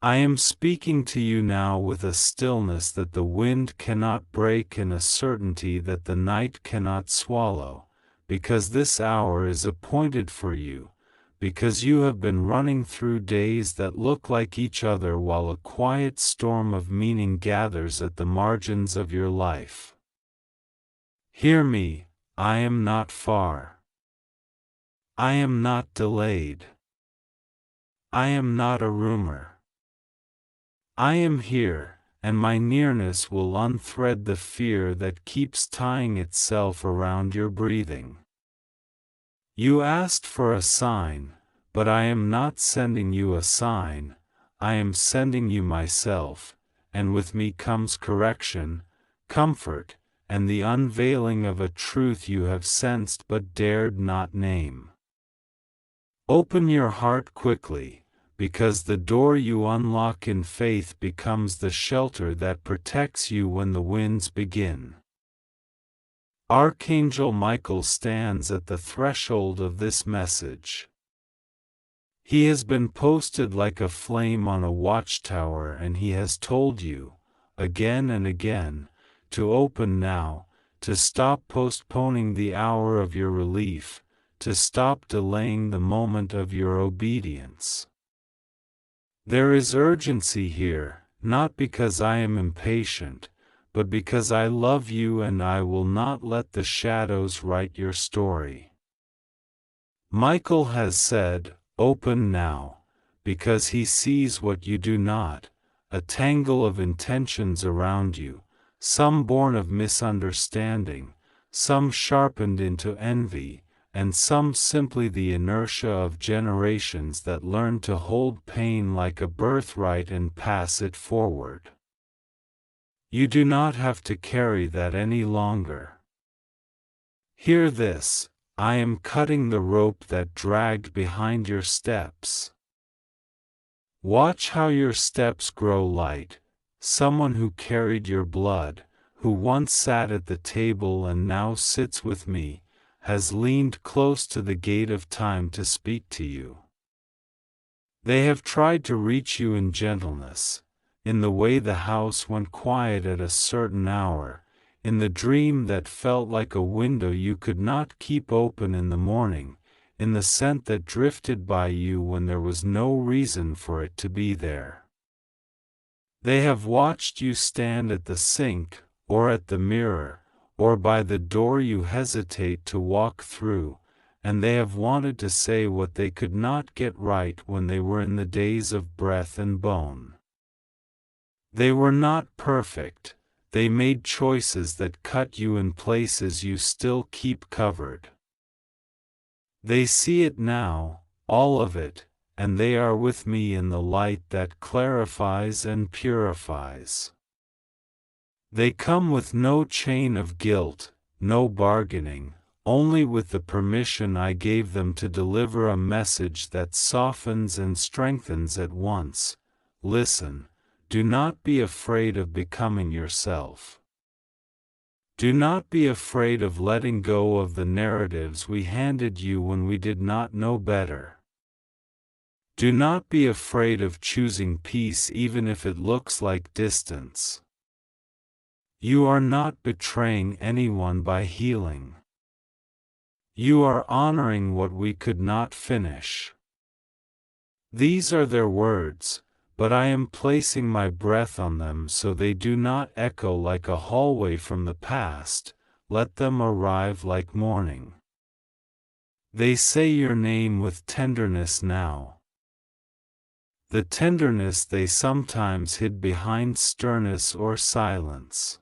I am speaking to you now with a stillness that the wind cannot break and a certainty that the night cannot swallow, because this hour is appointed for you, because you have been running through days that look like each other while a quiet storm of meaning gathers at the margins of your life. Hear me, I am not far. I am not delayed. I am not a rumor. I am here, and my nearness will unthread the fear that keeps tying itself around your breathing. You asked for a sign, but I am not sending you a sign, I am sending you myself, and with me comes correction, comfort, and the unveiling of a truth you have sensed but dared not name. Open your heart quickly, because the door you unlock in faith becomes the shelter that protects you when the winds begin. Archangel Michael stands at the threshold of this message. He has been posted like a flame on a watchtower, and he has told you, again and again, to open now, to stop postponing the hour of your relief, to stop delaying the moment of your obedience. There is urgency here, not because I am impatient, but because I love you and I will not let the shadows write your story. Michael has said, "Open now," because he sees what you do not, a tangle of intentions around you, some born of misunderstanding, some sharpened into envy, and some simply the inertia of generations that learn to hold pain like a birthright and pass it forward. You do not have to carry that any longer. Hear this, I am cutting the rope that dragged behind your steps. Watch how your steps grow light, someone who carried your blood, who once sat at the table and now sits with me, has leaned close to the gate of time to speak to you. They have tried to reach you in gentleness, in the way the house went quiet at a certain hour, in the dream that felt like a window you could not keep open in the morning, in the scent that drifted by you when there was no reason for it to be there. They have watched you stand at the sink, or at the mirror, or by the door you hesitate to walk through, and they have wanted to say what they could not get right when they were in the days of breath and bone. They were not perfect, they made choices that cut you in places you still keep covered. They see it now, all of it, and they are with me in the light that clarifies and purifies. They come with no chain of guilt, no bargaining, only with the permission I gave them to deliver a message that softens and strengthens at once. Listen, do not be afraid of becoming yourself. Do not be afraid of letting go of the narratives we handed you when we did not know better. Do not be afraid of choosing peace even if it looks like distance. You are not betraying anyone by healing. You are honoring what we could not finish. These are their words, but I am placing my breath on them so they do not echo like a hallway from the past. Let them arrive like morning. They say your name with tenderness now. The tenderness they sometimes hid behind sternness or silence.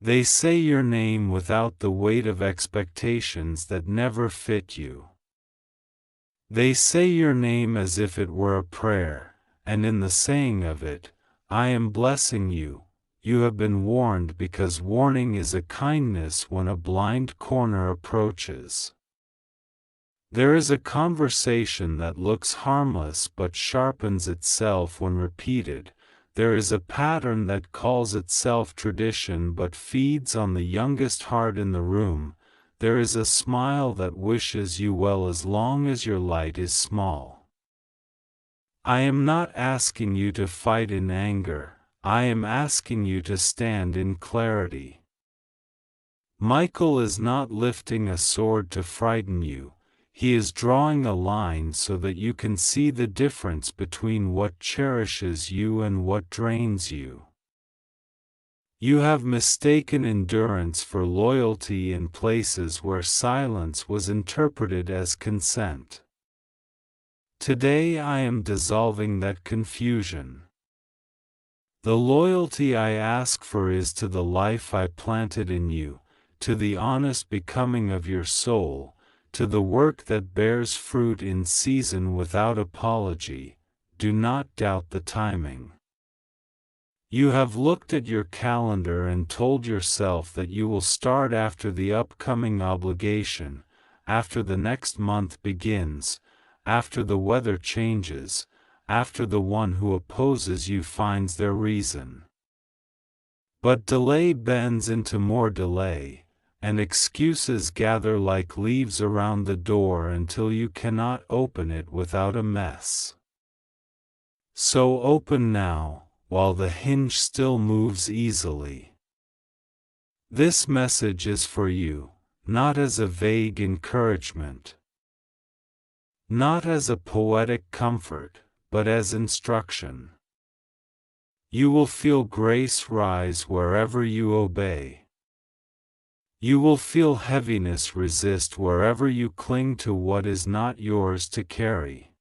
They say your name without the weight of expectations that never fit you. They say your name as if it were a prayer, and in the saying of it, I am blessing you. You have been warned because warning is a kindness when a blind corner approaches. There is a conversation that looks harmless but sharpens itself when repeated. There is a pattern that calls itself tradition but feeds on the youngest heart in the room. There is a smile that wishes you well as long as your light is small. I am not asking you to fight in anger, I am asking you to stand in clarity. Michael is not lifting a sword to frighten you, he is drawing a line so that you can see the difference between what cherishes you and what drains you. You have mistaken endurance for loyalty in places where silence was interpreted as consent. Today I am dissolving that confusion. The loyalty I ask for is to the life I planted in you, to the honest becoming of your soul, to the work that bears fruit in season without apology. Do not doubt the timing. You have looked at your calendar and told yourself that you will start after the upcoming obligation, after the next month begins, after the weather changes, after the one who opposes you finds their reason. But delay bends into more delay, and excuses gather like leaves around the door until you cannot open it without a mess. So open now, while the hinge still moves easily. This message is for you, not as a vague encouragement, not as a poetic comfort, but as instruction. You will feel grace rise wherever you obey. You will feel heaviness resist wherever you cling to what is not yours to carry.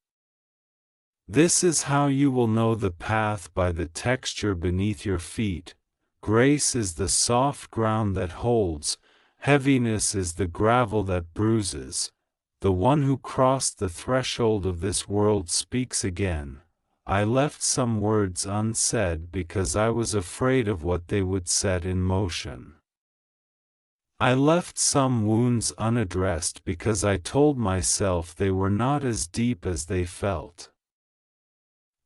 This is how you will know the path by the texture beneath your feet. Grace is the soft ground that holds, heaviness is the gravel that bruises. The one who crossed the threshold of this world speaks again. I left some words unsaid because I was afraid of what they would set in motion. I left some wounds unaddressed because I told myself they were not as deep as they felt.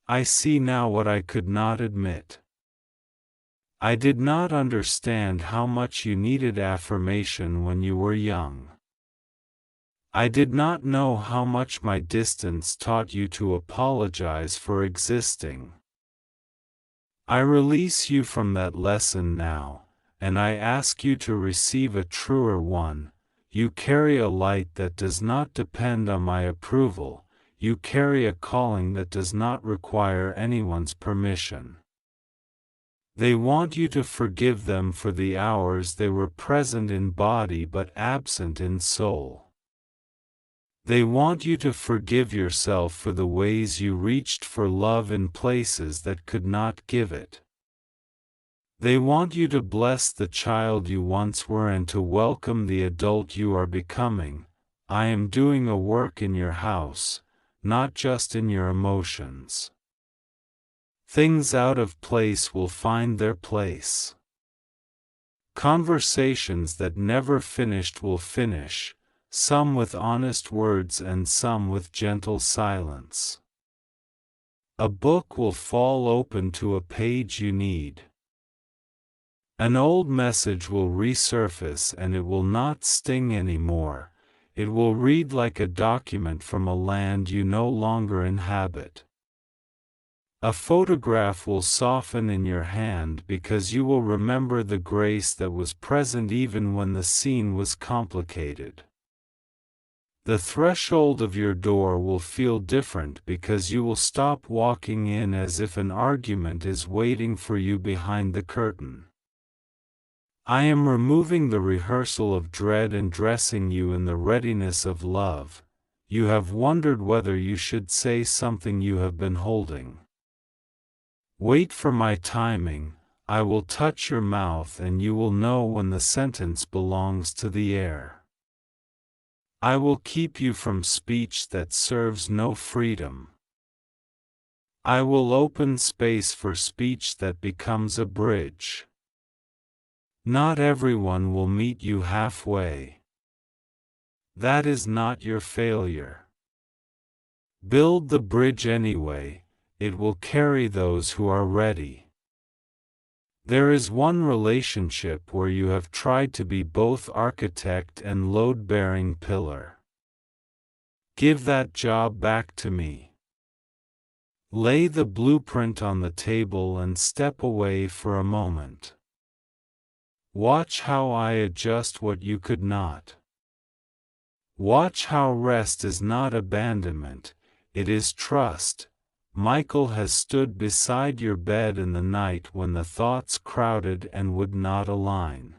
I see now what I could not admit. I did not understand how much you needed affirmation when you were young. I did not know how much my distance taught you to apologize for existing. I release you from that lesson now, and I ask you to receive a truer one. You carry a light that does not depend on my approval. You carry a calling that does not require anyone's permission. They want you to forgive them for the hours they were present in body but absent in soul. They want you to forgive yourself for the ways you reached for love in places that could not give it. They want you to bless the child you once were and to welcome the adult you are becoming. I am doing a work in your house, not just in your emotions. Things out of place will find their place. Conversations that never finished will finish, some with honest words and some with gentle silence. A book will fall open to a page you need. An old message will resurface and it will not sting anymore. It will read like a document from a land you no longer inhabit. A photograph will soften in your hand because you will remember the grace that was present even when the scene was complicated. The threshold of your door will feel different because you will stop walking in as if an argument is waiting for you behind the curtain. I am removing the rehearsal of dread and dressing you in the readiness of love. You have wondered whether you should say something you have been holding. Wait for my timing. I will touch your mouth and you will know when the sentence belongs to the air. I will keep you from speech that serves no freedom. I will open space for speech that becomes a bridge. Not everyone will meet you halfway. That is not your failure. Build the bridge anyway, it will carry those who are ready. There is one relationship where you have tried to be both architect and load-bearing pillar. Give that job back to me. Lay the blueprint on the table and step away for a moment. Watch how I adjust what you could not. Watch how rest is not abandonment, it is trust. Michael has stood beside your bed in the night when the thoughts crowded and would not align.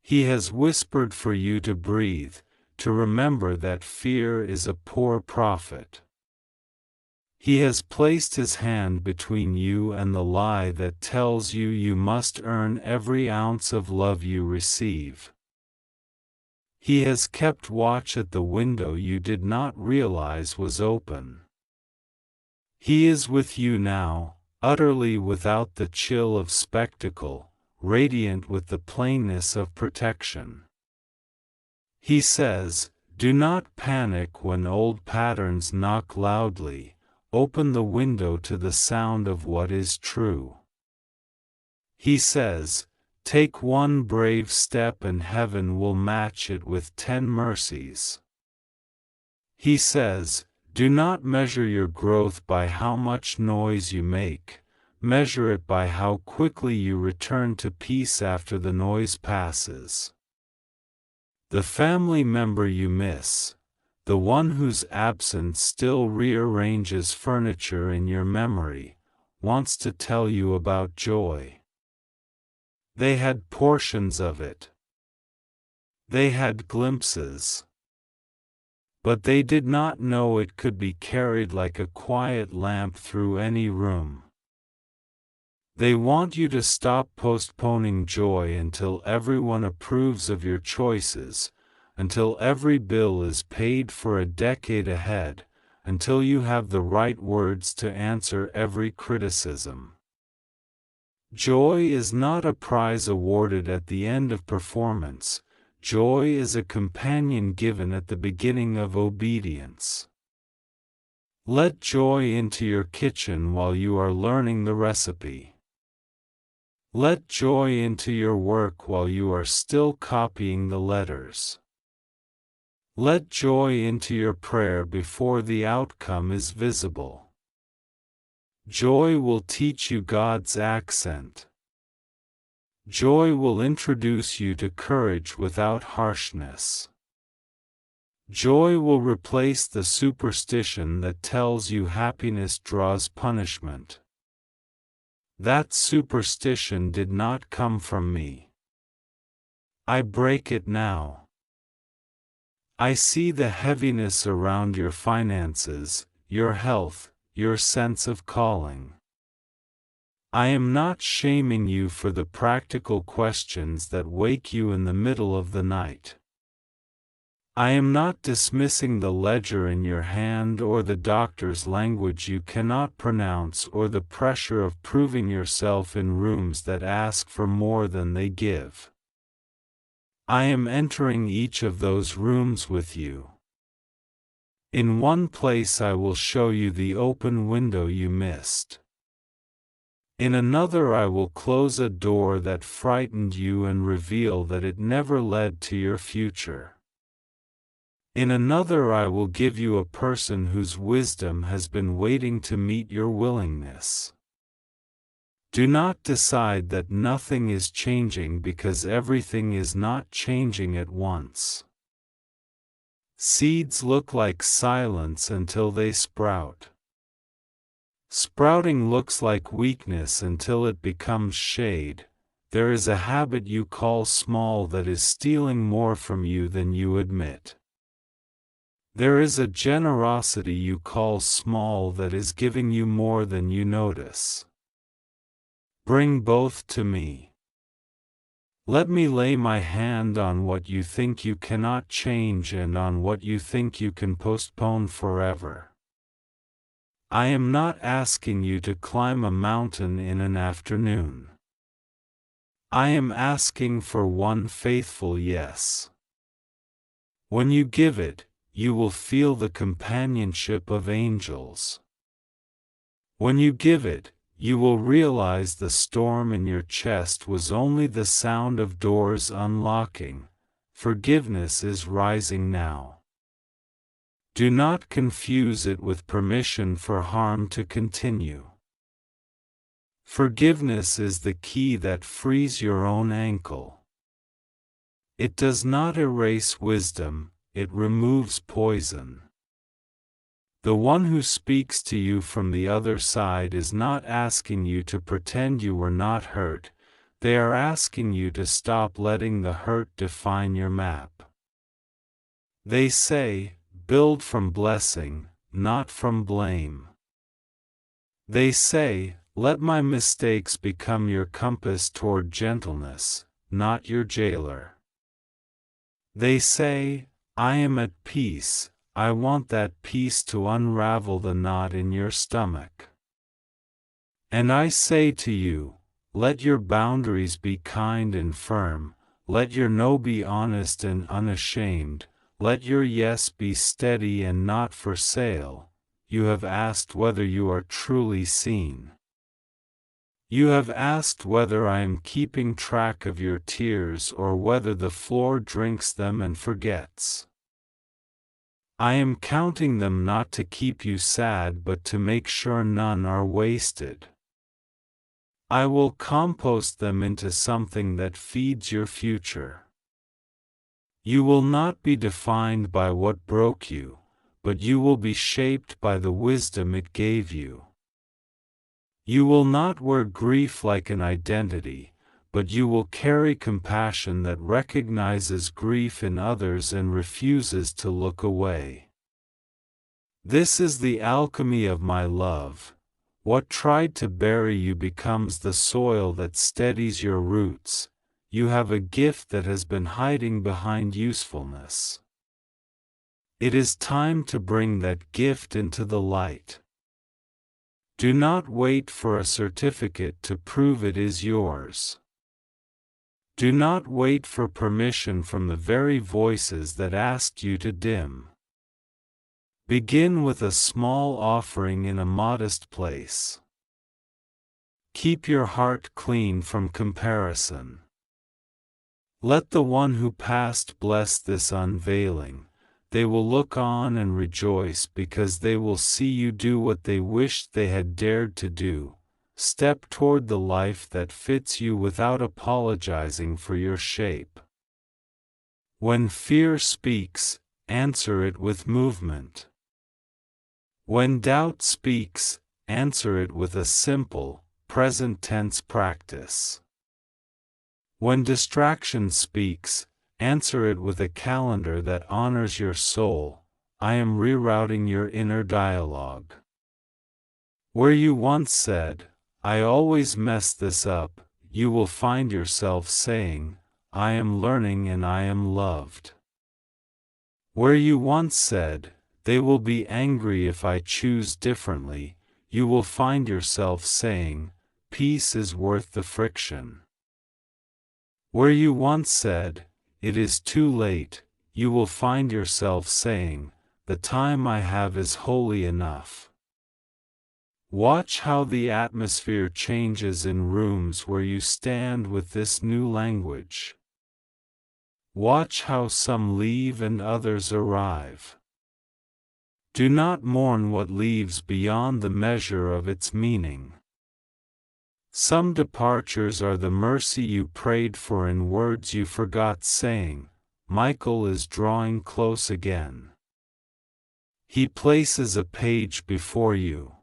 He has whispered for you to breathe, to remember that fear is a poor prophet. He has placed his hand between you and the lie that tells you you must earn every ounce of love you receive. He has kept watch at the window you did not realize was open. He is with you now, utterly without the chill of spectacle, radiant with the plainness of protection. He says, do not panic when old patterns knock loudly, open the window to the sound of what is true. He says, take one brave step and heaven will match it with 10 mercies. He says, do not measure your growth by how much noise you make, measure it by how quickly you return to peace after the noise passes. The family member you miss, the one whose absence still rearranges furniture in your memory, wants to tell you about joy. They had portions of it. They had glimpses. But they did not know it could be carried like a quiet lamp through any room. They want you to stop postponing joy until everyone approves of your choices, until every bill is paid for a decade ahead, until you have the right words to answer every criticism. Joy is not a prize awarded at the end of performance. Joy is a companion given at the beginning of obedience. Let joy into your kitchen while you are learning the recipe. Let joy into your work while you are still copying the letters. Let joy into your prayer before the outcome is visible. Joy will teach you God's accent. Joy will introduce you to courage without harshness. Joy will replace the superstition that tells you happiness draws punishment. That superstition did not come from me. I break it now. I see the heaviness around your finances, your health, your sense of calling. I am not shaming you for the practical questions that wake you in the middle of the night. I am not dismissing the ledger in your hand or the doctor's language you cannot pronounce or the pressure of proving yourself in rooms that ask for more than they give. I am entering each of those rooms with you. In one place I will show you the open window you missed. In another I will close a door that frightened you and reveal that it never led to your future. In another I will give you a person whose wisdom has been waiting to meet your willingness. Do not decide that nothing is changing because everything is not changing at once. Seeds look like silence until they sprout. Sprouting looks like weakness until it becomes shade. There is a habit you call small that is stealing more from you than you admit. There is a generosity you call small that is giving you more than you notice. Bring both to me. Let me lay my hand on what you think you cannot change and on what you think you can postpone forever. I am not asking you to climb a mountain in an afternoon. I am asking for one faithful yes. When you give it, you will feel the companionship of angels. When you give it, you will realize the storm in your chest was only the sound of doors unlocking. Forgiveness is rising now. Do not confuse it with permission for harm to continue. Forgiveness is the key that frees your own ankle. It does not erase wisdom, it removes poison. The one who speaks to you from the other side is not asking you to pretend you were not hurt, they are asking you to stop letting the hurt define your map. They say, build from blessing, not from blame. They say, let my mistakes become your compass toward gentleness, not your jailer. They say, I am at peace, I want that peace to unravel the knot in your stomach. And I say to you, let your boundaries be kind and firm, let your no be honest and unashamed, let your yes be steady and not for sale. You have asked whether you are truly seen. You have asked whether I am keeping track of your tears or whether the floor drinks them and forgets. I am counting them not to keep you sad but to make sure none are wasted. I will compost them into something that feeds your future. You will not be defined by what broke you, but you will be shaped by the wisdom it gave you. You will not wear grief like an identity, but you will carry compassion that recognizes grief in others and refuses to look away. This is the alchemy of my love. What tried to bury you becomes the soil that steadies your roots. You have a gift that has been hiding behind usefulness. It is time to bring that gift into the light. Do not wait for a certificate to prove it is yours. Do not wait for permission from the very voices that asked you to dim. Begin with a small offering in a modest place. Keep your heart clean from comparison. Let the one who passed bless this unveiling. They will look on and rejoice because they will see you do what they wished they had dared to do. Step toward the life that fits you without apologizing for your shape. When fear speaks, answer it with movement. When doubt speaks, answer it with a simple, present tense practice. When distraction speaks, answer it with a calendar that honors your soul. I am rerouting your inner dialogue. Where you once said, I always mess this up, you will find yourself saying, I am learning and I am loved. Where you once said, they will be angry if I choose differently, you will find yourself saying, peace is worth the friction. Where you once said, it is too late, you will find yourself saying, the time I have is wholly enough. Watch how the atmosphere changes in rooms where you stand with this new language. Watch how some leave and others arrive. Do not mourn what leaves beyond the measure of its meaning. Some departures are the mercy you prayed for in words you forgot saying. Michael is drawing close again. He places a page before you.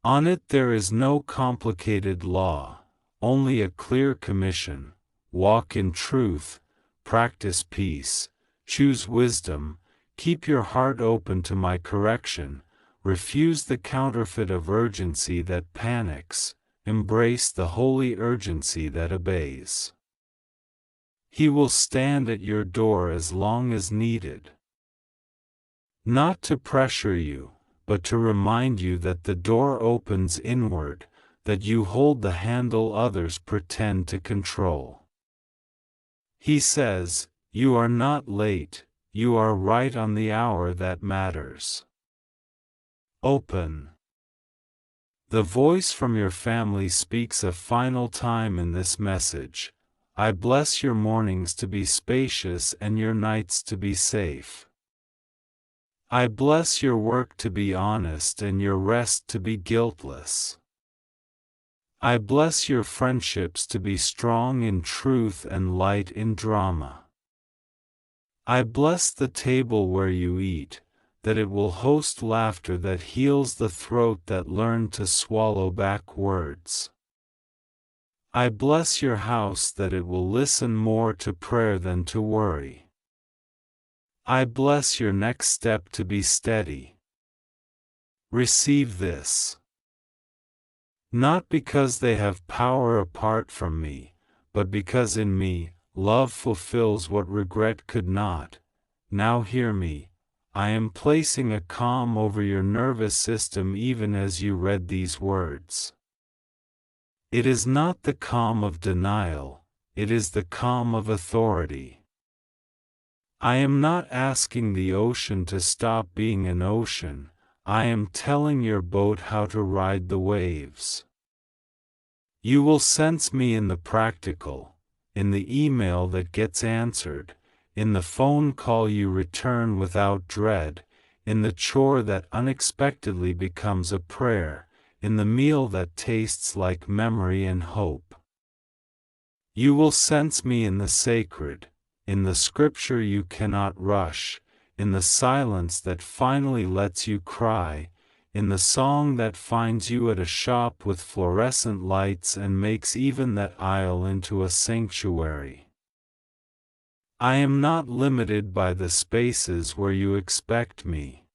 On it there is no complicated law, only a clear commission. Walk in truth, practice peace, choose wisdom, keep your heart open to my correction, refuse the counterfeit of urgency that panics, embrace the holy urgency that obeys. He will stand at your door as long as needed. Not to pressure you, but to remind you that the door opens inward, that you hold the handle others pretend to control. He says, you are not late, you are right on the hour that matters. Open. The voice from your family speaks a final time in this message. I bless your mornings to be spacious and your nights to be safe. I bless your work to be honest and your rest to be guiltless. I bless your friendships to be strong in truth and light in drama. I bless the table where you eat, that it will host laughter that heals the throat that learned to swallow back words. I bless your house that it will listen more to prayer than to worry. I bless your next step to be steady. Receive this. Not because they have power apart from me, but because in me, love fulfills what regret could not. Now hear me. I am placing a calm over your nervous system even as you read these words. It is not the calm of denial, it is the calm of authority. I am not asking the ocean to stop being an ocean, I am telling your boat how to ride the waves. You will sense me in the practical, in the email that gets answered, in the phone call you return without dread, in the chore that unexpectedly becomes a prayer, in the meal that tastes like memory and hope. You will sense me in the sacred, in the scripture you cannot rush, in the silence that finally lets you cry, in the song that finds you at a shop with fluorescent lights and makes even that aisle into a sanctuary. I am not limited by the spaces where you expect me.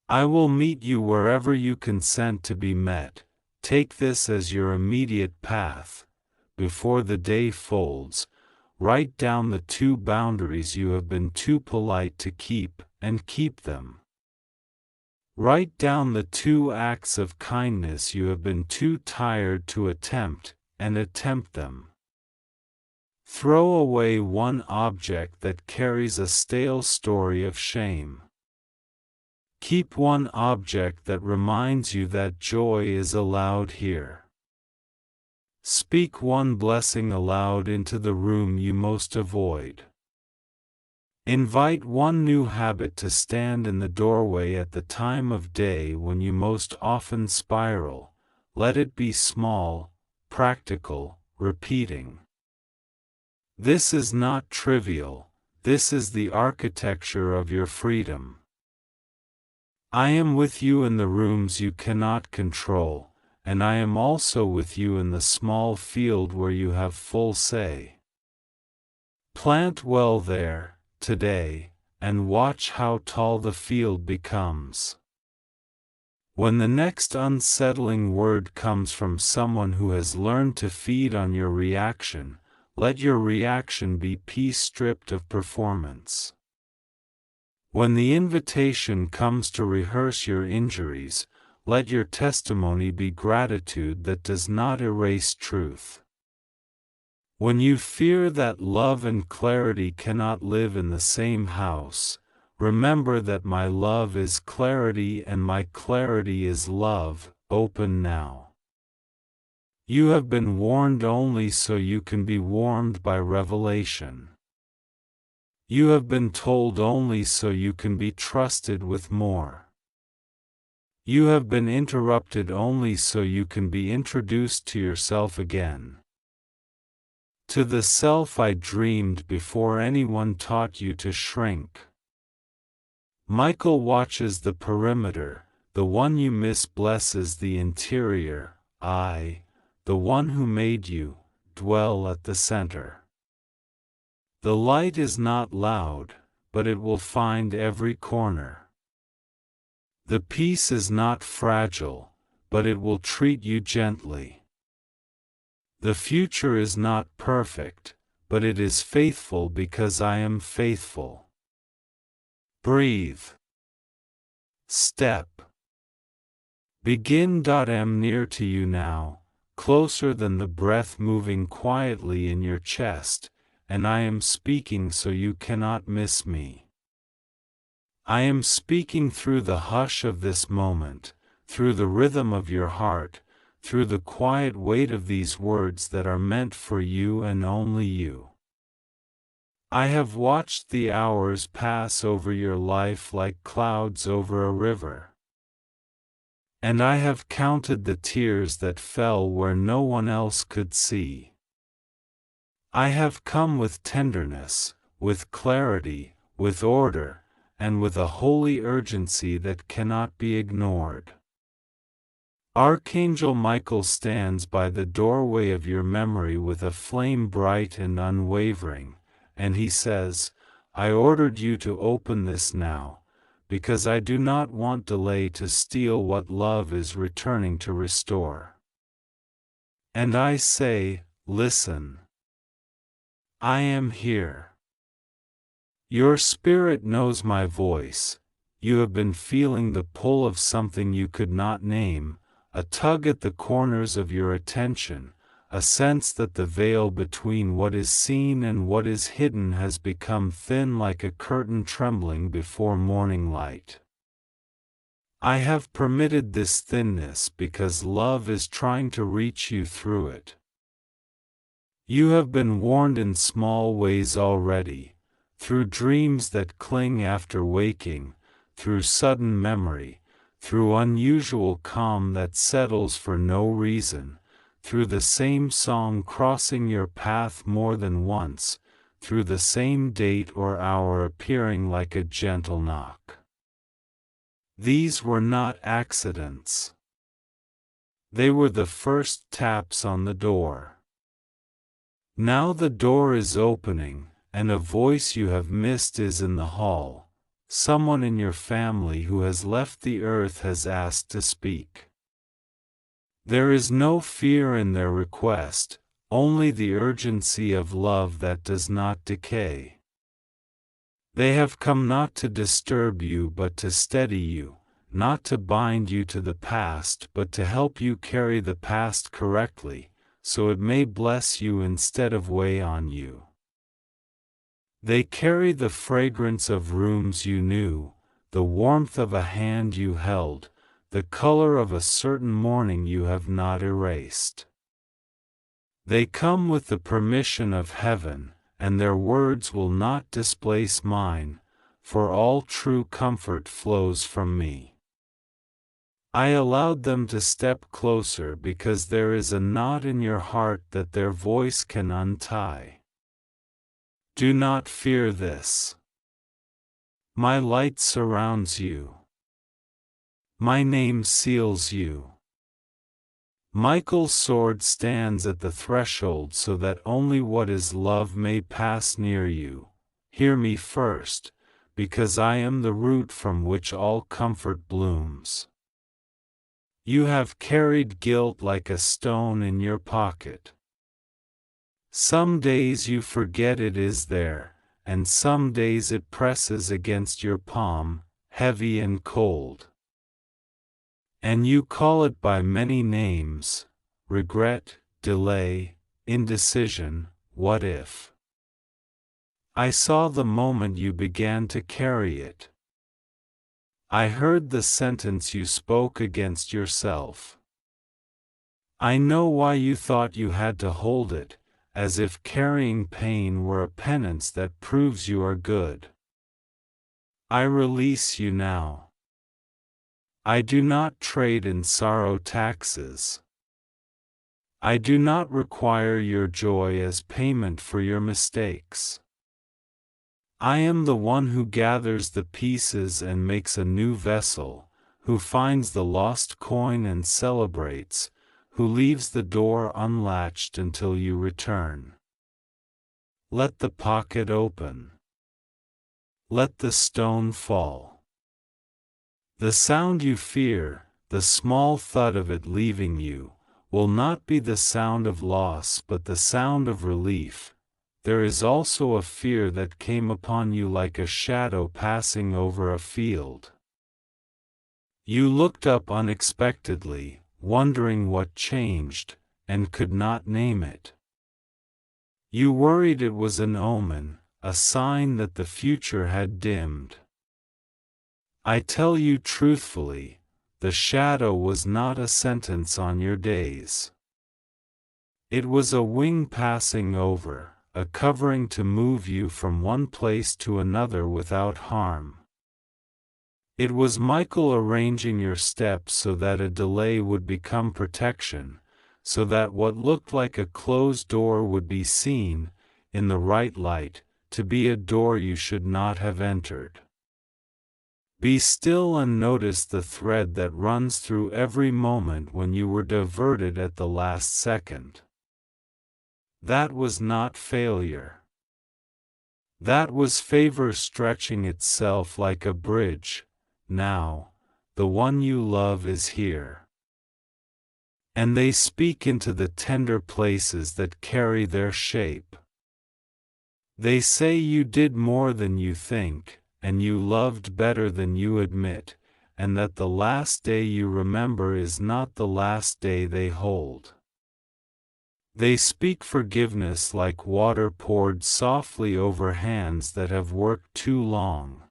I will meet you wherever you consent to be met. Take this as your immediate path. Before the day folds, write down the 2 boundaries you have been too polite to keep, and keep them. Write down the 2 acts of kindness you have been too tired to attempt, and attempt them. Throw away 1 object that carries a stale story of shame. Keep 1 object that reminds you that joy is allowed here. Speak 1 blessing aloud into the room you most avoid. Invite 1 new habit to stand in the doorway at the time of day when you most often spiral. Let it be small, practical, repeating. This is not trivial, this is the architecture of your freedom. I am with you in the rooms you cannot control, and I am also with you in the small field where you have full say. Plant well there, today, and watch how tall the field becomes. When the next unsettling word comes from someone who has learned to feed on your reaction, let your reaction be peace stripped of performance. When the invitation comes to rehearse your injuries, let your testimony be gratitude that does not erase truth. When you fear that love and clarity cannot live in the same house, remember that my love is clarity and my clarity is love. Open now. You have been warned only so you can be warmed by revelation. You have been told only so you can be trusted with more. You have been interrupted only so you can be introduced to yourself again. To the self I dreamed before anyone taught you to shrink. Michael watches the perimeter, the one you miss blesses the interior. I, the one who made you, dwell at the center. The light is not loud, but it will find every corner. The peace is not fragile, but it will treat you gently. The future is not perfect, but it is faithful because I am faithful. Breathe. Step. Begin. Am near to you now, closer than the breath moving quietly in your chest, and I am speaking so you cannot miss me. I am speaking through the hush of this moment, through the rhythm of your heart, through the quiet weight of these words that are meant for you and only you. I have watched the hours pass over your life like clouds over a river. And I have counted the tears that fell where no one else could see. I have come with tenderness, with clarity, with order, and with a holy urgency that cannot be ignored. Archangel Michael stands by the doorway of your memory with a flame bright and unwavering, and he says, I ordered you to open this now, because I do not want delay to steal what love is returning to restore. And I say, listen. I am here. Your spirit knows my voice. You have been feeling the pull of something you could not name, a tug at the corners of your attention, a sense that the veil between what is seen and what is hidden has become thin like a curtain trembling before morning light. I have permitted this thinness because love is trying to reach you through it. You have been warned in small ways already, through dreams that cling after waking, through sudden memory, through unusual calm that settles for no reason, through the same song crossing your path more than once, through the same date or hour appearing like a gentle knock. These were not accidents. They were the first taps on the door. Now the door is opening, and a voice you have missed is in the hall. Someone in your family who has left the earth has asked to speak. There is no fear in their request, only the urgency of love that does not decay. They have come not to disturb you but to steady you, not to bind you to the past but to help you carry the past correctly, so it may bless you instead of weigh on you. They carry the fragrance of rooms you knew, the warmth of a hand you held, the color of a certain morning you have not erased. They come with the permission of heaven, and their words will not displace mine, for all true comfort flows from me. I allowed them to step closer because there is a knot in your heart that their voice can untie. Do not fear this. My light surrounds you. My name seals you. Michael's sword stands at the threshold so that only what is love may pass near you. Hear me first, because I am the root from which all comfort blooms. You have carried guilt like a stone in your pocket. Some days you forget it is there, and some days it presses against your palm, heavy and cold. And you call it by many names: regret, delay, indecision, what if. I saw the moment you began to carry it. I heard the sentence you spoke against yourself. I know why you thought you had to hold it, as if carrying pain were a penance that proves you are good. I release you now. I do not trade in sorrow taxes. I do not require your joy as payment for your mistakes. I am the one who gathers the pieces and makes a new vessel, who finds the lost coin and celebrates, who leaves the door unlatched until you return. Let the pocket open. Let the stone fall. The sound you fear, the small thud of it leaving you, will not be the sound of loss but the sound of relief. There is also a fear that came upon you like a shadow passing over a field. You looked up unexpectedly, wondering what changed, and could not name it. You worried it was an omen, a sign that the future had dimmed. I tell you truthfully, the shadow was not a sentence on your days. It was a wing passing over, a covering to move you from one place to another without harm. It was Michael arranging your steps so that a delay would become protection, so that what looked like a closed door would be seen, in the right light, to be a door you should not have entered. Be still and notice the thread that runs through every moment when you were diverted at the last second. That was not failure. That was favor stretching itself like a bridge. Now, the one you love is here. And they speak into the tender places that carry their shape. They say you did more than you think, and you loved better than you admit, and that the last day you remember is not the last day they hold. They speak forgiveness like water poured softly over hands that have worked too long.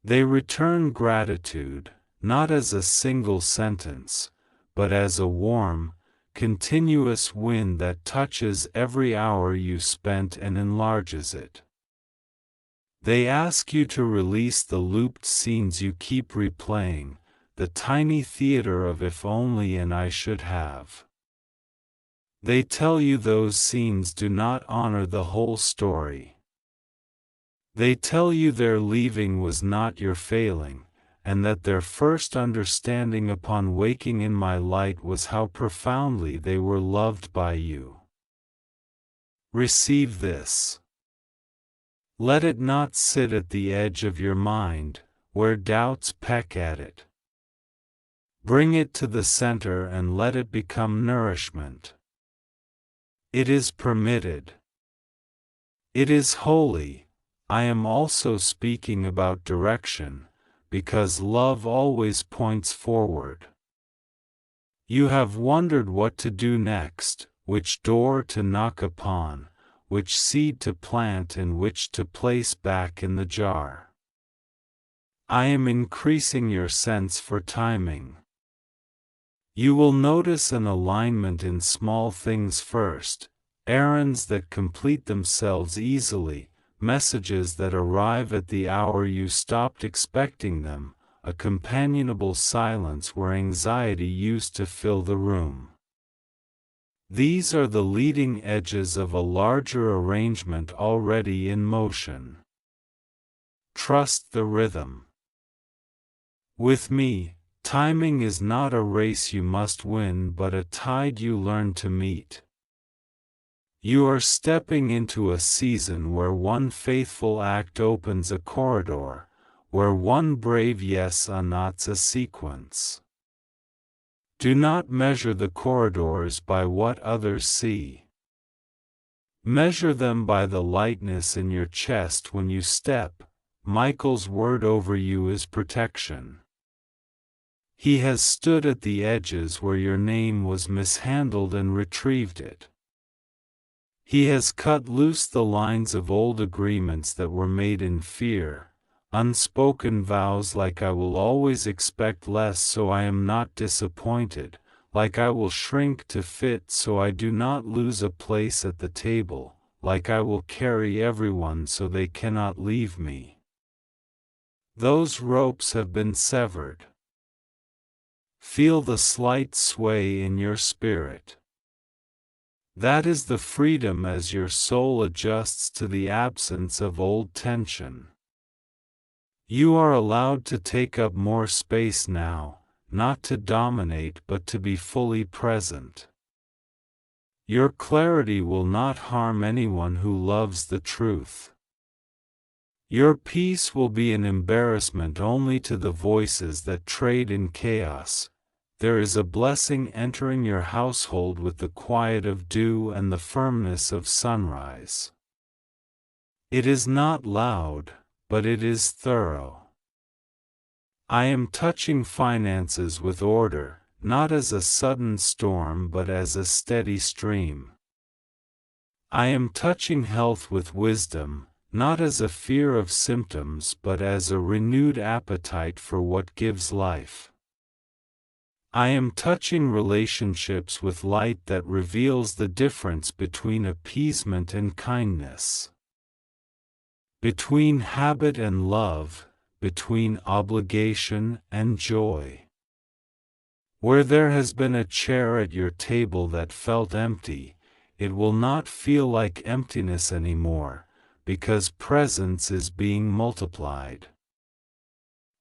They return gratitude, not as a single sentence, but as a warm, continuous wind that touches every hour you spent and enlarges it. They ask you to release the looped scenes you keep replaying, the tiny theater of if only and I should have. They tell you those scenes do not honor the whole story. They tell you their leaving was not your failing, and that their first understanding upon waking in my light was how profoundly they were loved by you. Receive this. Let it not sit at the edge of your mind, where doubts peck at it. Bring it to the center and let it become nourishment. It is permitted. It is holy. I am also speaking about direction, because love always points forward. You have wondered what to do next, which door to knock upon, which seed to plant and which to place back in the jar. I am increasing your sense for timing. You will notice an alignment in small things first, errands that complete themselves easily, messages that arrive at the hour you stopped expecting them, a companionable silence where anxiety used to fill the room. These are the leading edges of a larger arrangement already in motion. Trust the rhythm. With me, timing is not a race you must win but a tide you learn to meet. You are stepping into a season where one faithful act opens a corridor, where one brave yes unknots a sequence. Do not measure the corridors by what others see. Measure them by the lightness in your chest when you step. Michael's word over you is protection. He has stood at the edges where your name was mishandled and retrieved it. He has cut loose the lines of old agreements that were made in fear, unspoken vows like I will always expect less so I am not disappointed, like I will shrink to fit so I do not lose a place at the table, like I will carry everyone so they cannot leave me. Those ropes have been severed. Feel the slight sway in your spirit. That is the freedom as your soul adjusts to the absence of old tension. You are allowed to take up more space now, not to dominate but to be fully present. Your clarity will not harm anyone who loves the truth. Your peace will be an embarrassment only to the voices that trade in chaos. There is a blessing entering your household with the quiet of dew and the firmness of sunrise. It is not loud, but it is thorough. I am touching finances with order, not as a sudden storm but as a steady stream. I am touching health with wisdom, not as a fear of symptoms but as a renewed appetite for what gives life. I am touching relationships with light that reveals the difference between appeasement and kindness, between habit and love, between obligation and joy. Where there has been a chair at your table that felt empty, it will not feel like emptiness anymore, because presence is being multiplied.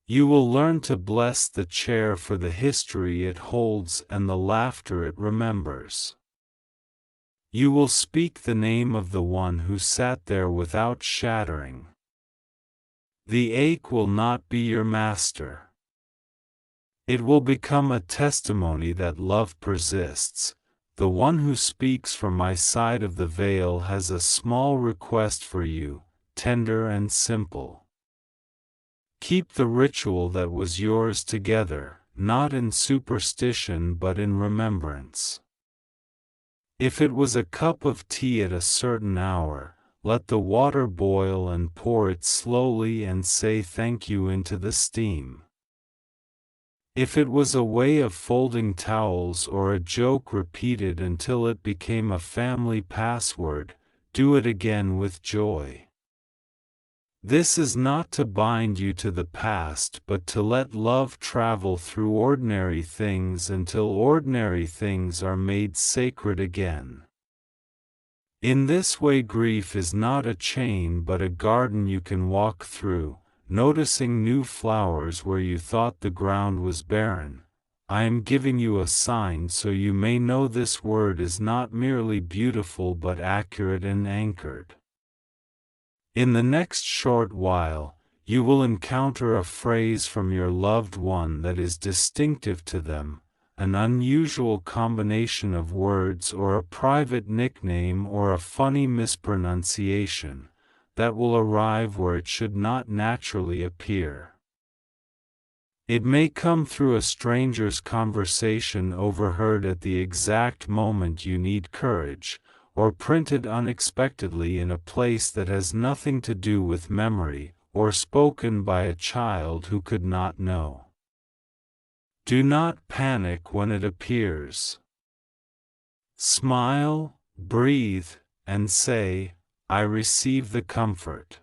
You will learn to bless the chair for the history it holds and the laughter it remembers. You will speak the name of the one who sat there without shattering. The ache will not be your master. It will become a testimony that love persists. The one who speaks from my side of the veil has a small request for you, tender and simple. Keep the ritual that was yours together, not in superstition but in remembrance. If it was a cup of tea at a certain hour, let the water boil and pour it slowly and say thank you into the steam. If it was a way of folding towels or a joke repeated until it became a family password, do it again with joy. This is not to bind you to the past but to let love travel through ordinary things until ordinary things are made sacred again. In this way, grief is not a chain but a garden you can walk through, noticing new flowers where you thought the ground was barren. I am giving you a sign so you may know this word is not merely beautiful but accurate and anchored. In the next short while, you will encounter a phrase from your loved one that is distinctive to them, an unusual combination of words or a private nickname or a funny mispronunciation, that will arrive where it should not naturally appear. It may come through a stranger's conversation overheard at the exact moment you need courage, or printed unexpectedly in a place that has nothing to do with memory, or spoken by a child who could not know. Do not panic when it appears. Smile, breathe, and say, I receive the comfort.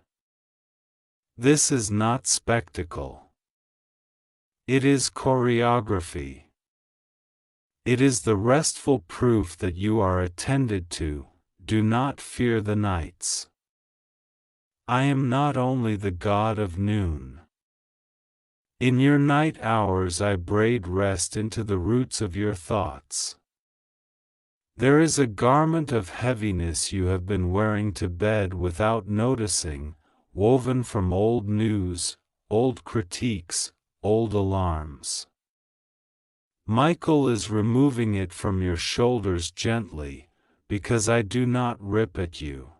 This is not spectacle. It is choreography. It is the restful proof that you are attended to. Do not fear the nights. I am not only the God of noon. In your night hours I braid rest into the roots of your thoughts. There is a garment of heaviness you have been wearing to bed without noticing, woven from old news, old critiques, old alarms. Michael is removing it from your shoulders gently, because I do not rip at you.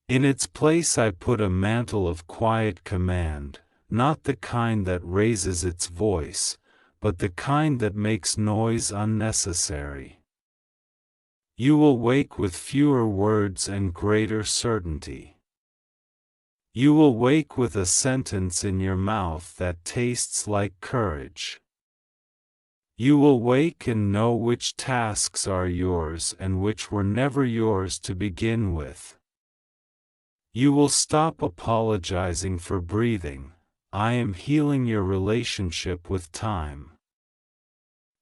In its place I put a mantle of quiet command, not the kind that raises its voice, but the kind that makes noise unnecessary. You will wake with fewer words and greater certainty. You will wake with a sentence in your mouth that tastes like courage. You will wake and know which tasks are yours and which were never yours to begin with. You will stop apologizing for breathing. I am healing your relationship with time.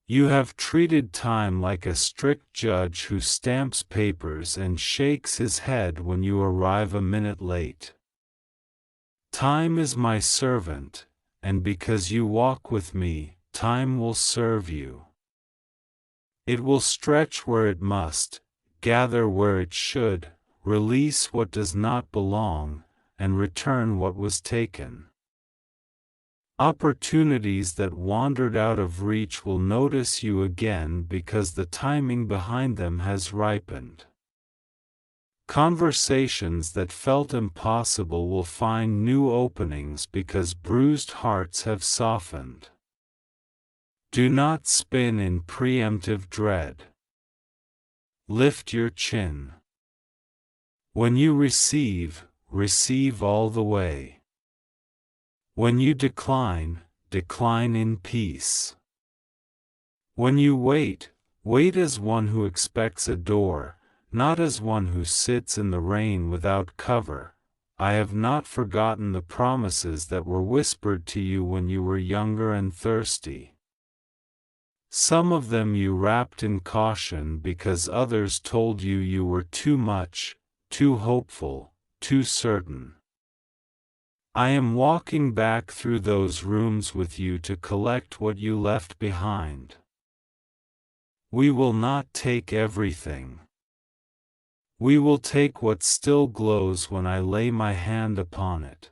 You have treated time like a strict judge who stamps papers and shakes his head when you arrive a minute late. Time is my servant, and because you walk with me, time will serve you. It will stretch where it must, gather where it should, release what does not belong, and return what was taken. Opportunities that wandered out of reach will notice you again because the timing behind them has ripened. Conversations that felt impossible will find new openings because bruised hearts have softened. Do not spin in preemptive dread. Lift your chin. When you receive, receive all the way. When you decline, decline in peace. When you wait, wait as one who expects a door, not as one who sits in the rain without cover. I have not forgotten the promises that were whispered to you when you were younger and thirsty. Some of them you wrapped in caution because others told you you were too much, too hopeful, too certain. I am walking back through those rooms with you to collect what you left behind. We will not take everything. We will take what still glows when I lay my hand upon it.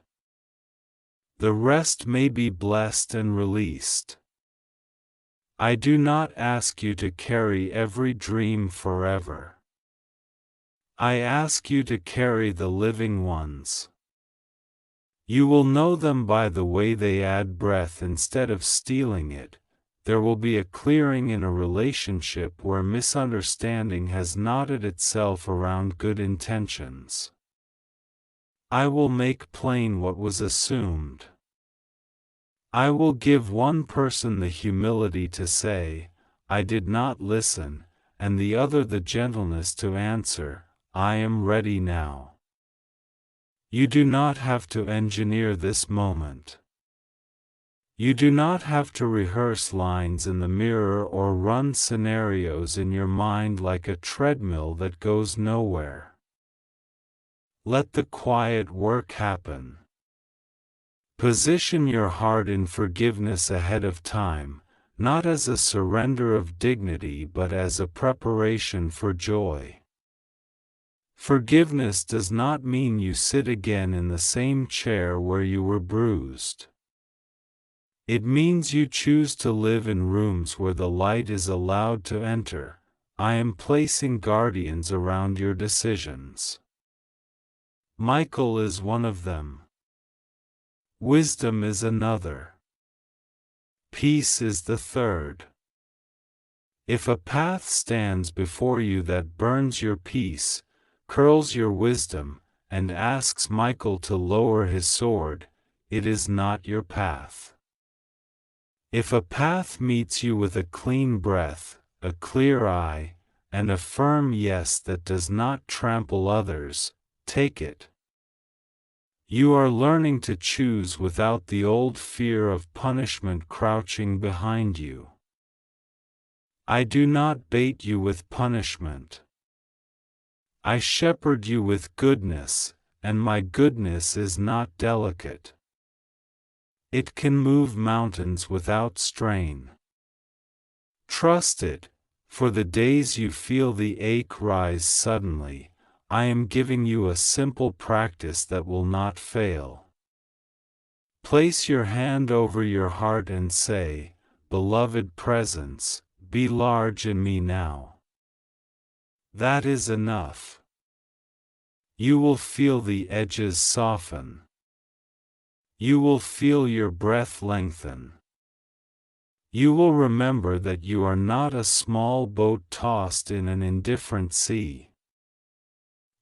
The rest may be blessed and released. I do not ask you to carry every dream forever. I ask you to carry the living ones. You will know them by the way they add breath instead of stealing it. There will be a clearing in a relationship where misunderstanding has knotted itself around good intentions. I will make plain what was assumed. I will give one person the humility to say, I did not listen, and the other the gentleness to answer, I am ready now. You do not have to engineer this moment. You do not have to rehearse lines in the mirror or run scenarios in your mind like a treadmill that goes nowhere. Let the quiet work happen. Position your heart in forgiveness ahead of time, not as a surrender of dignity but as a preparation for joy. Forgiveness does not mean you sit again in the same chair where you were bruised. It means you choose to live in rooms where the light is allowed to enter. I am placing guardians around your decisions. Michael is one of them. Wisdom is another. Peace is the third. If a path stands before you that burns your peace, curls your wisdom, and asks Michael to lower his sword, it is not your path. If a path meets you with a clean breath, a clear eye, and a firm yes that does not trample others, take it. You are learning to choose without the old fear of punishment crouching behind you. I do not bait you with punishment. I shepherd you with goodness, and my goodness is not delicate. It can move mountains without strain. Trust it, for the days you feel the ache rise suddenly, I am giving you a simple practice that will not fail. Place your hand over your heart and say, Beloved Presence, be large in me now. That is enough. You will feel the edges soften. You will feel your breath lengthen. You will remember that you are not a small boat tossed in an indifferent sea.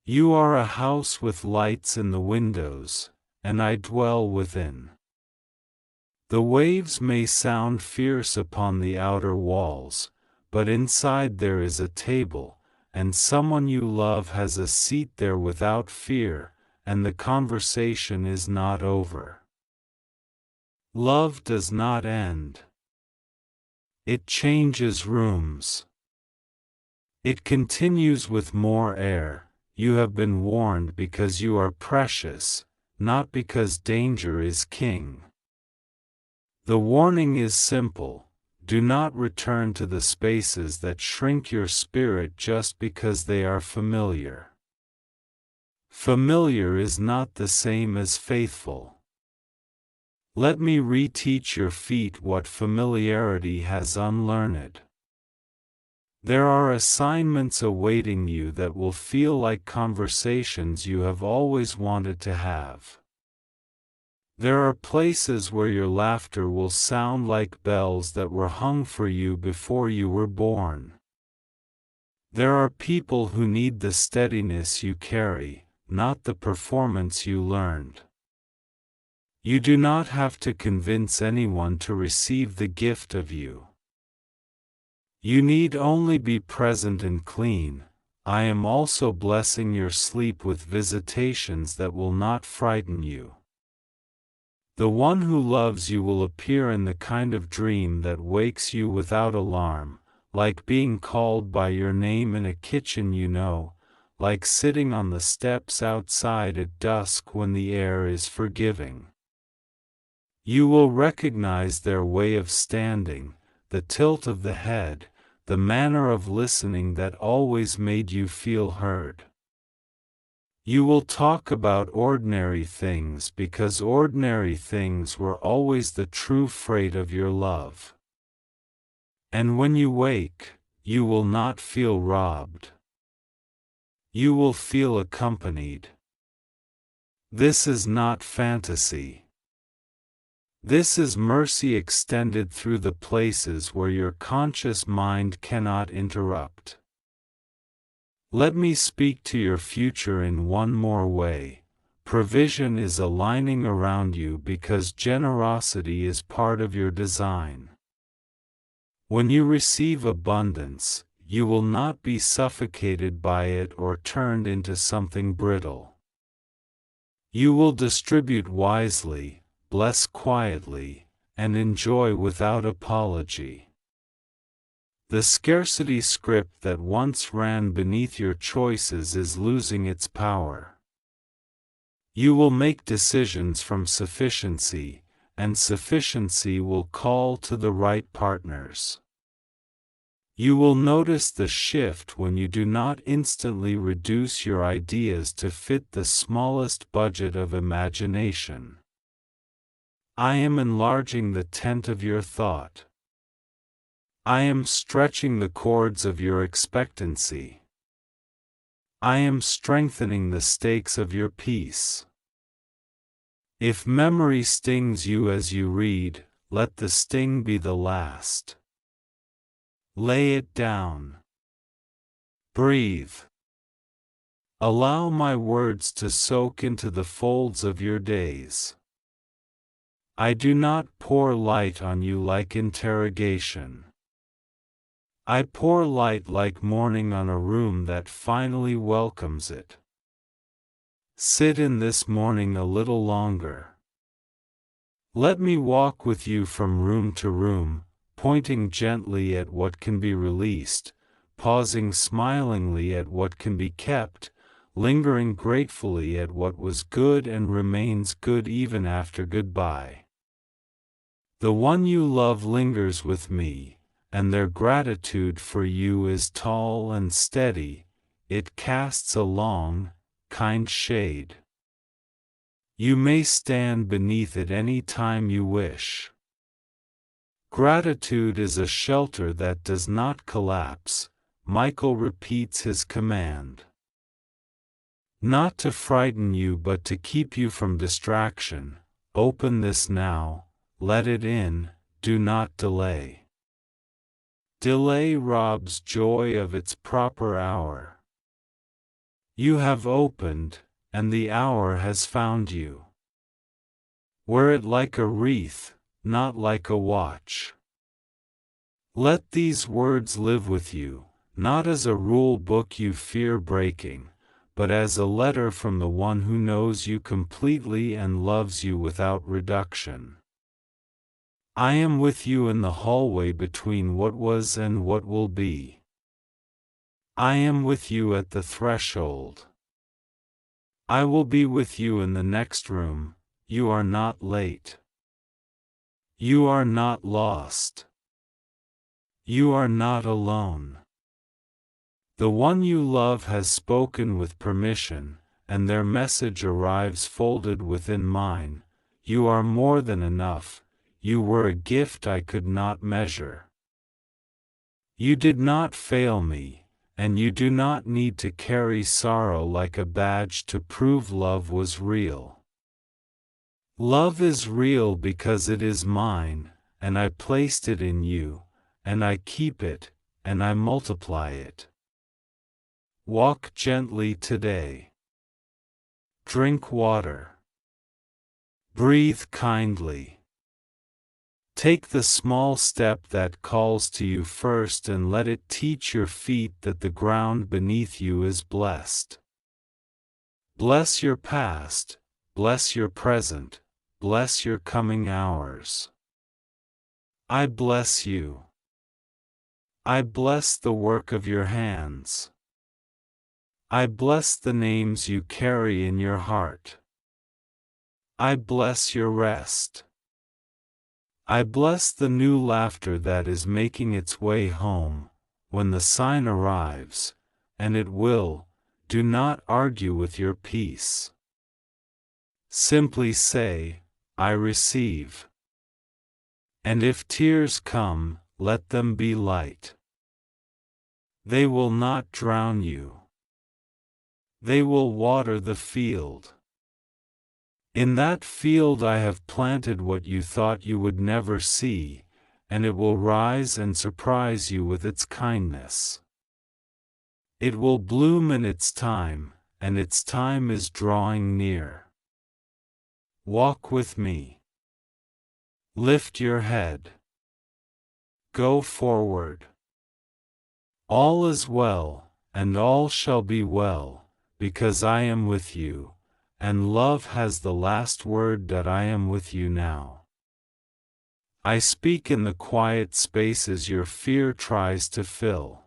You are a house with lights in the windows, and I dwell within. The waves may sound fierce upon the outer walls, but inside there is a table, and someone you love has a seat there without fear, and the conversation is not over. Love does not end. It changes rooms. It continues with more air. You have been warned because you are precious, not because danger is king. The warning is simple: do not return to the spaces that shrink your spirit just because they are familiar. Familiar is not the same as faithful. Let me reteach your feet what familiarity has unlearned. There are assignments awaiting you that will feel like conversations you have always wanted to have. There are places where your laughter will sound like bells that were hung for you before you were born. There are people who need the steadiness you carry, not the performance you learned. You do not have to convince anyone to receive the gift of you. You need only be present and clean. I am also blessing your sleep with visitations that will not frighten you. The one who loves you will appear in the kind of dream that wakes you without alarm, like being called by your name in a kitchen you know, like sitting on the steps outside at dusk when the air is forgiving. You will recognize their way of standing, the tilt of the head, the manner of listening that always made you feel heard. You will talk about ordinary things because ordinary things were always the true freight of your love. And when you wake, you will not feel robbed. You will feel accompanied. This is not fantasy. This is mercy extended through the places where your conscious mind cannot interrupt. Let me speak to your future in one more way. Provision is aligning around you because generosity is part of your design. When you receive abundance, you will not be suffocated by it or turned into something brittle. You will distribute wisely, bless quietly, and enjoy without apology. The scarcity script that once ran beneath your choices is losing its power. You will make decisions from sufficiency, and sufficiency will call to the right partners. You will notice the shift when you do not instantly reduce your ideas to fit the smallest budget of imagination. I am enlarging the tent of your thought. I am stretching the cords of your expectancy. I am strengthening the stakes of your peace. If memory stings you as you read, let the sting be the last. Lay it down. Breathe. Allow my words to soak into the folds of your days. I do not pour light on you like interrogation. I pour light like morning on a room that finally welcomes it. Sit in this morning a little longer. Let me walk with you from room to room, pointing gently at what can be released, pausing smilingly at what can be kept, lingering gratefully at what was good and remains good even after goodbye. The one you love lingers with me, and their gratitude for you is tall and steady. It casts a long, kind shade. You may stand beneath it any time you wish. Gratitude is a shelter that does not collapse. Michael repeats his command. Not to frighten you but to keep you from distraction. Open this now, let it in, do not delay. Delay robs joy of its proper hour. You have opened, and the hour has found you. Wear it like a wreath, not like a watch. Let these words live with you, not as a rule book you fear breaking, but as a letter from the one who knows you completely and loves you without reduction. I am with you in the hallway between what was and what will be. I am with you at the threshold. I will be with you in the next room. You are not late. You are not lost. You are not alone. The one you love has spoken with permission, and their message arrives folded within mine. You are more than enough. You were a gift I could not measure. You did not fail me, and you do not need to carry sorrow like a badge to prove love was real. Love is real because it is mine, and I placed it in you, and I keep it, and I multiply it. Walk gently today. Drink water. Breathe kindly. Take the small step that calls to you first and let it teach your feet that the ground beneath you is blessed. Bless your past, bless your present, bless your coming hours. I bless you. I bless the work of your hands. I bless the names you carry in your heart. I bless your rest. I bless the new laughter that is making its way home, when the sign arrives, and it will. Do not argue with your peace. Simply say, I receive. And if tears come, let them be light. They will not drown you. They will water the field. In that field I have planted what you thought you would never see, and it will rise and surprise you with its kindness. It will bloom in its time, and its time is drawing near. Walk with me. Lift your head. Go forward. All is well, and all shall be well, because I am with you. And love has the last word that I am with you now. I speak in the quiet spaces your fear tries to fill.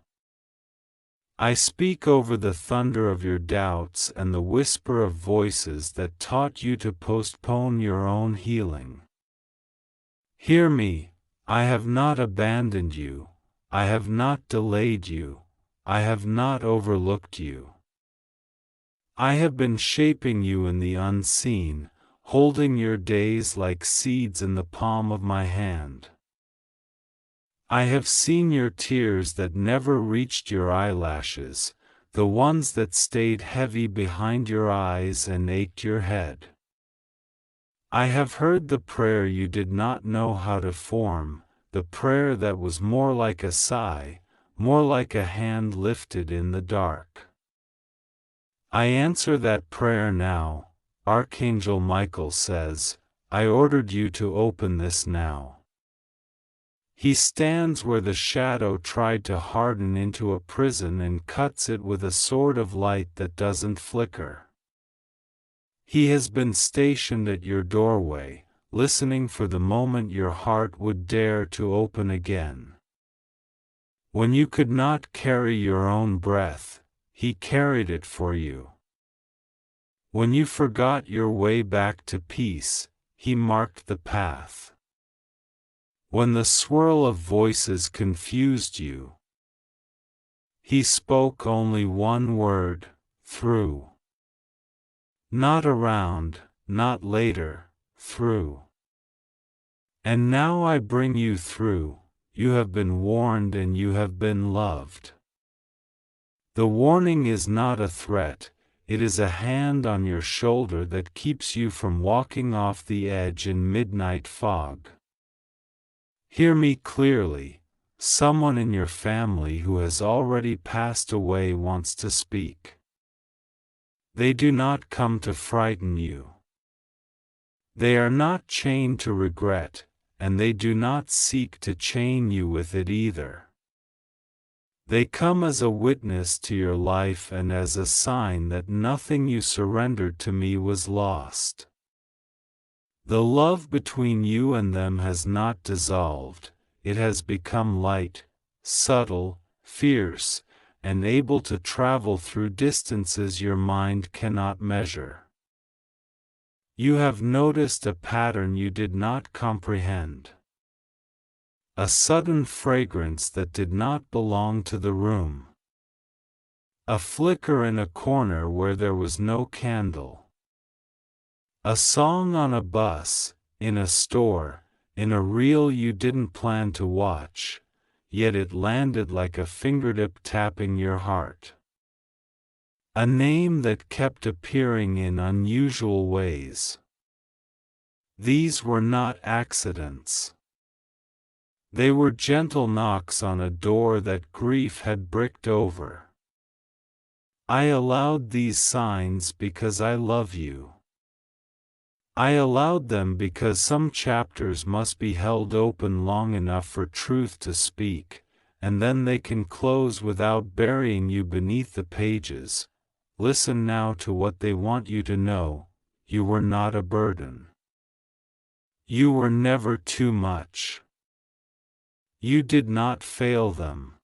I speak over the thunder of your doubts and the whisper of voices that taught you to postpone your own healing. Hear me, I have not abandoned you, I have not delayed you, I have not overlooked you. I have been shaping you in the unseen, holding your days like seeds in the palm of my hand. I have seen your tears that never reached your eyelashes, the ones that stayed heavy behind your eyes and ached your head. I have heard the prayer you did not know how to form, the prayer that was more like a sigh, more like a hand lifted in the dark. I answer that prayer now. Archangel Michael says, I ordered you to open this now. He stands where the shadow tried to harden into a prison and cuts it with a sword of light that doesn't flicker. He has been stationed at your doorway, listening for the moment your heart would dare to open again. When you could not carry your own breath, He carried it for you. When you forgot your way back to peace, He marked the path. When the swirl of voices confused you, He spoke only one word, through. Not around, not later, through. And now I bring you through. You have been warned and you have been loved. The warning is not a threat, it is a hand on your shoulder that keeps you from walking off the edge in midnight fog. Hear me clearly, someone in your family who has already passed away wants to speak. They do not come to frighten you. They are not chained to regret, and they do not seek to chain you with it either. They come as a witness to your life and as a sign that nothing you surrendered to me was lost. The love between you and them has not dissolved, it has become light, subtle, fierce, and able to travel through distances your mind cannot measure. You have noticed a pattern you did not comprehend. A sudden fragrance that did not belong to the room. A flicker in a corner where there was no candle. A song on a bus, in a store, in a reel you didn't plan to watch, yet it landed like a fingertip tapping your heart. A name that kept appearing in unusual ways. These were not accidents. They were gentle knocks on a door that grief had bricked over. I allowed these signs because I love you. I allowed them because some chapters must be held open long enough for truth to speak, and then they can close without burying you beneath the pages. Listen now to what they want you to know: you were not a burden. You were never too much. You did not fail them.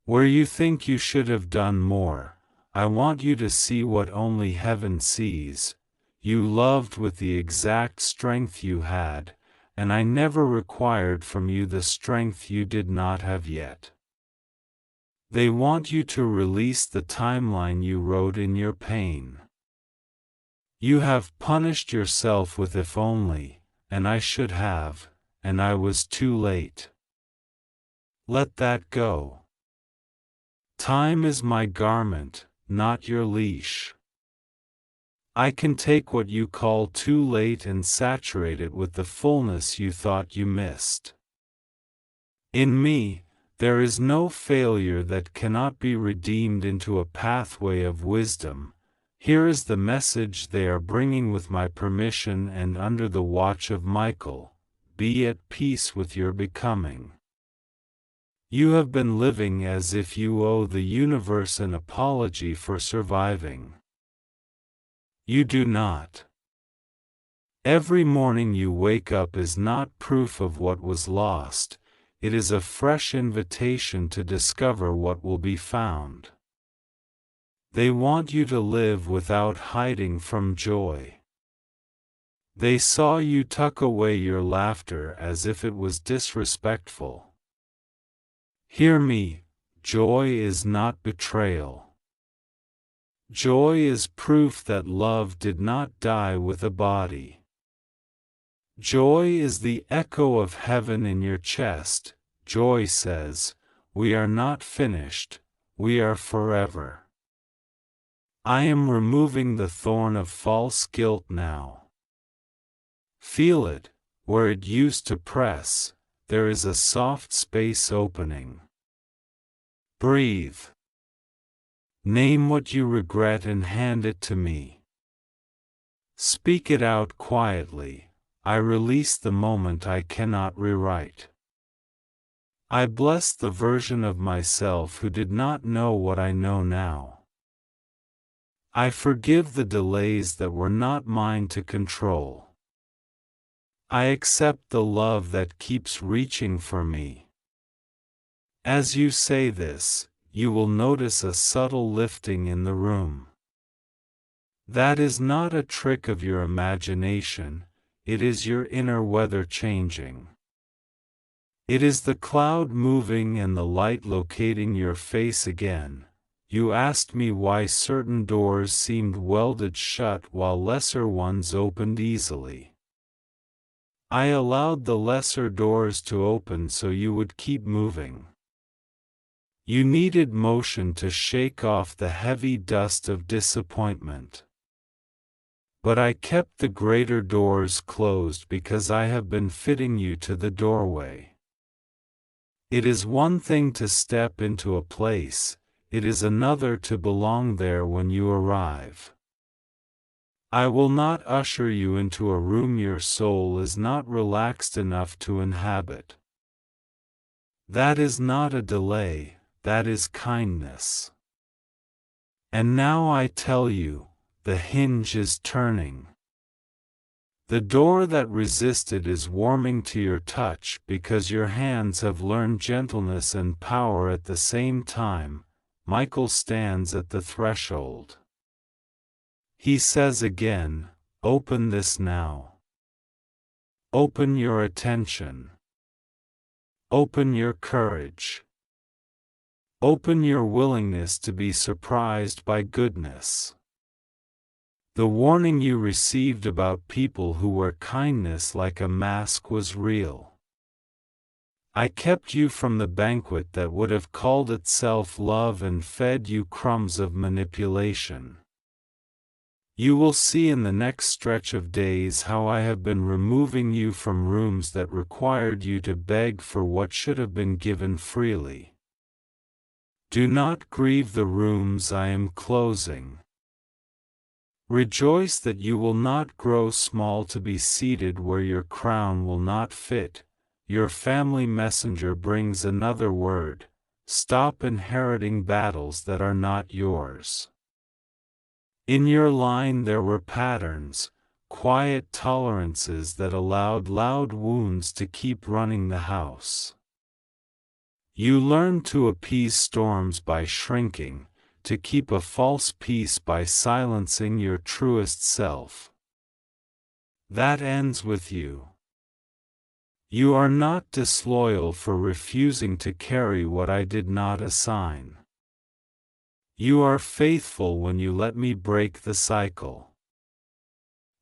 Where you think you should have done more, I want you to see what only heaven sees. You loved with the exact strength you had, and I never required from you the strength you did not have yet. They want you to release the timeline you wrote in your pain. You have punished yourself with "if only," and "I should have," and "I was too late." Let that go. Time is my garment, not your leash. I can take what you call too late and saturate it with the fullness you thought you missed. In me, there is no failure that cannot be redeemed into a pathway of wisdom. Here is the message they are bringing with my permission and under the watch of Michael: be at peace with your becoming. You have been living as if you owe the universe an apology for surviving. You do not. Every morning you wake up is not proof of what was lost, it is a fresh invitation to discover what will be found. They want you to live without hiding from joy. They saw you tuck away your laughter as if it was disrespectful. Hear me, joy is not betrayal. Joy is proof that love did not die with a body. Joy is the echo of heaven in your chest. Joy says, we are not finished, we are forever. I am removing the thorn of false guilt now. Feel it, where it used to press, there is a soft space opening. Breathe. Name what you regret and hand it to me. Speak it out quietly. I release the moment I cannot rewrite. I bless the version of myself who did not know what I know now. I forgive the delays that were not mine to control. I accept the love that keeps reaching for me. As you say this, you will notice a subtle lifting in the room. That is not a trick of your imagination, it is your inner weather changing. It is the cloud moving and the light locating your face again. You asked me why certain doors seemed welded shut while lesser ones opened easily. I allowed the lesser doors to open so you would keep moving. You needed motion to shake off the heavy dust of disappointment. But I kept the greater doors closed because I have been fitting you to the doorway. It is one thing to step into a place, it is another to belong there when you arrive. I will not usher you into a room your soul is not relaxed enough to inhabit. That is not a delay, that is kindness. And now I tell you, the hinge is turning. The door that resisted is warming to your touch because your hands have learned gentleness and power at the same time. Michael stands at the threshold. He says again, open this now. Open your attention. Open your courage. Open your willingness to be surprised by goodness. The warning you received about people who wear kindness like a mask was real. I kept you from the banquet that would have called itself love and fed you crumbs of manipulation. You will see in the next stretch of days how I have been removing you from rooms that required you to beg for what should have been given freely. Do not grieve the rooms I am closing. Rejoice that you will not grow small to be seated where your crown will not fit. Your family messenger brings another word. Stop inheriting battles that are not yours. In your line there were patterns, quiet tolerances that allowed loud wounds to keep running the house. You learned to appease storms by shrinking, to keep a false peace by silencing your truest self. That ends with you. You are not disloyal for refusing to carry what I did not assign. You are faithful when you let me break the cycle.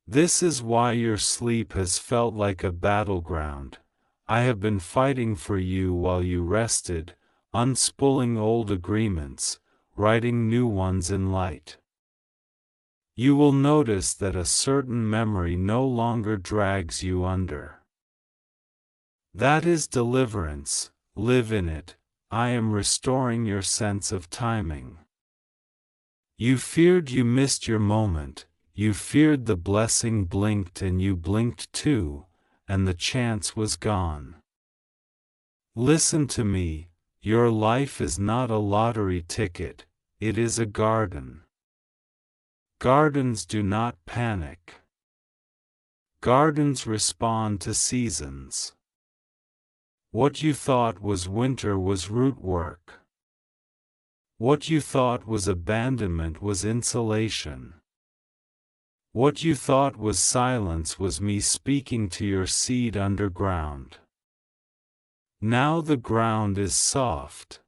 This is why your sleep has felt like a battleground. I have been fighting for you while you rested, unspooling old agreements, writing new ones in light. You will notice that a certain memory no longer drags you under. That is deliverance. Live in it. I am restoring your sense of timing. You feared you missed your moment, you feared the blessing blinked and you blinked too, and the chance was gone. Listen to me, your life is not a lottery ticket, it is a garden. Gardens do not panic. Gardens respond to seasons. What you thought was winter was root work. What you thought was abandonment was insulation. What you thought was silence was me speaking to your seed underground. Now the ground is soft.